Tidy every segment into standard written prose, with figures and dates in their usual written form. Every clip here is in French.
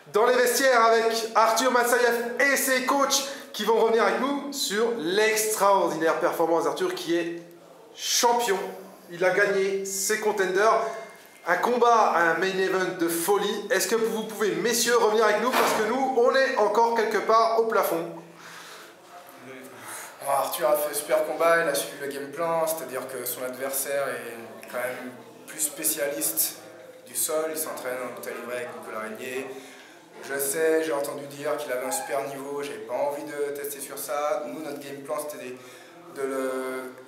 dans les vestiaires avec Arthur Matsayev et ses coachs qui vont revenir avec nous sur l'extraordinaire performance d'Arthur qui est champion. Il a gagné ses contenders. Un combat, un main event de folie. Est-ce que vous pouvez, messieurs, revenir avec nous parce que nous, on est encore quelque part au plafond. Arthur a fait un super combat, il a suivi le game plan, c'est-à-dire que son adversaire est quand même plus spécialiste du sol, il s'entraîne en lutte livrée avec Nicolas Régnier. Je sais, j'ai entendu dire qu'il avait un super niveau, j'avais pas envie de tester sur ça. Nous, notre game plan, c'était de le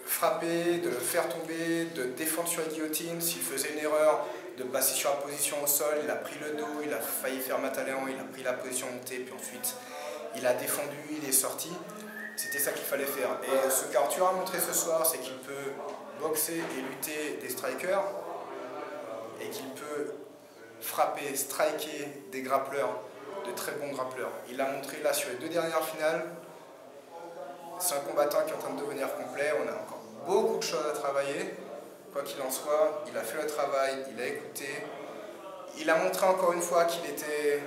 frapper, de le faire tomber, de défendre sur la guillotine. S'il faisait une erreur, de passer sur la position au sol, il a pris le dos, il a failli faire Mataléon, il a pris la position montée, puis ensuite il a défendu, il est sorti. C'était ça qu'il fallait faire. Et ce qu'Arthur a montré ce soir, c'est qu'il peut boxer et lutter des strikers et qu'il peut frapper, striker des grappleurs, de très bons grappleurs. Il l'a montré là sur les 2 dernières finales. C'est un combattant qui est en train de devenir complet. On a encore beaucoup de choses à travailler. Quoi qu'il en soit, il a fait le travail, il a écouté. Il a montré encore une fois qu'il était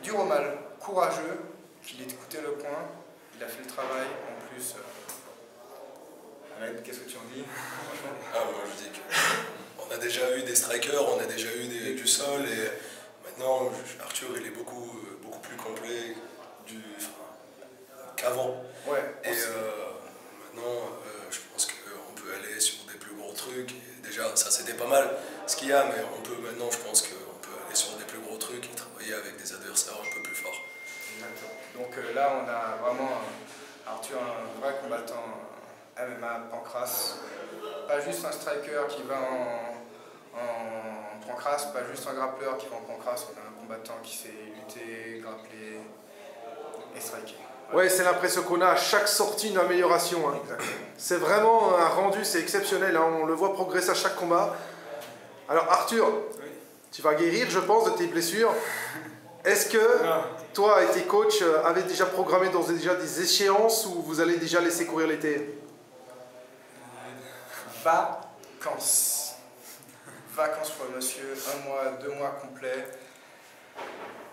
dur au mal, courageux, qu'il écoutait le point. Il a fait le travail, en plus. Ahmed, qu'est-ce que tu en dis? Moi je dis qu'on a déjà eu des strikers, on a déjà eu du sol et maintenant Arthur il est beaucoup plus complet qu'avant. Ouais, et maintenant je pense qu'on peut aller sur des plus gros trucs. Et déjà ça c'était pas mal ce qu'il y a, mais on peut maintenant, je pense qu'on peut aller sur des plus gros trucs et travailler avec des adversaires un peu plus forts. Donc là, on a vraiment Arthur, un vrai combattant MMA pancrace. Pas juste un striker qui va en pancrace, pas juste un grappleur qui va en pancrace. On a un combattant qui sait lutter, grappler et striker. Ouais, c'est l'impression qu'on a à chaque sortie une amélioration. Hein. C'est vraiment un rendu, c'est exceptionnel. Hein. On le voit progresser à chaque combat. Alors Arthur, oui, tu vas guérir, je pense, de tes blessures. Est-ce que toi et tes coachs avez déjà programmé déjà des échéances ou vous allez déjà laisser courir l'été? Vacances. Vacances pour le monsieur, 1 mois, 2 mois complets.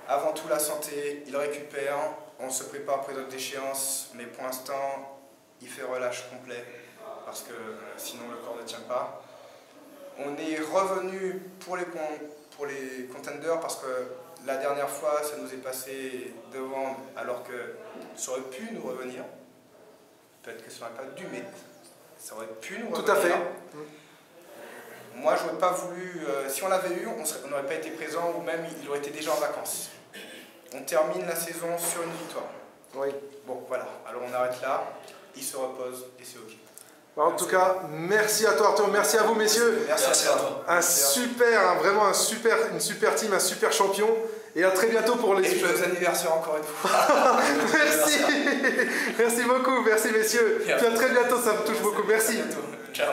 Avant tout la santé, il récupère, on se prépare pour d'autres échéances, mais pour l'instant, il fait relâche complet parce que sinon le corps ne tient pas. On est revenu pour les contenders parce que la dernière fois, ça nous est passé devant alors que ça aurait pu nous revenir. Peut-être que ça n'aurait pas dû, mais ça aurait pu nous revenir. Tout à fait. Moi, je n'aurais pas voulu... si on l'avait eu, on n'aurait pas été présent ou même il aurait été déjà en vacances. On termine la saison sur une victoire. Oui. Bon, voilà. Alors on arrête là, il se repose et c'est OK. En tout cas, merci à toi Arthur, merci à vous messieurs. Merci à toi. Vraiment une super team, un super champion. Et à très bientôt pour les... Et joyeux anniversaire encore une fois. Merci. Merci beaucoup, merci messieurs. Puis à très bientôt, ça me touche beaucoup. Merci. Ciao.